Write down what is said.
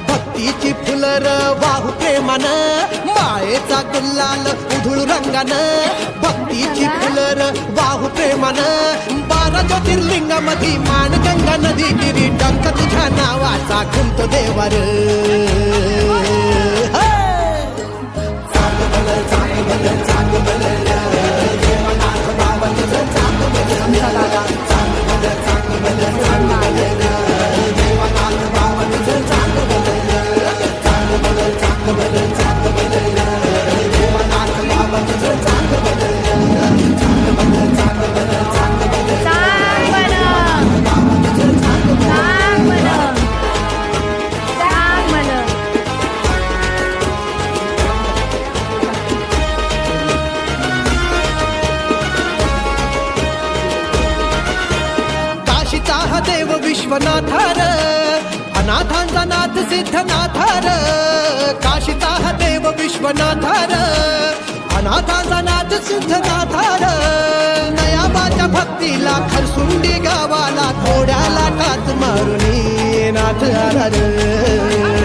भक्तीची फुलर वाहू प्रेमानं, मायेचा गुलाल उधळू रंगानं. भक्तीची फुलर वाहू प्रेमानं, 12 ज्योतिर्लिंगामधी मानगंगा नदी गिरी टंक तुझ्या नावाचा घुमतो देवार. देव विश्वनाथार, अनाथांचा नाथ सिद्धनाथार. काशीचा हा देव विश्वनाथार, अनाथांचा नाथ सिद्धनाथार. नयाबाच्या भक्तीला खरसुंडी गावाला घोड्याला टाच मारुनी नाथ आधार.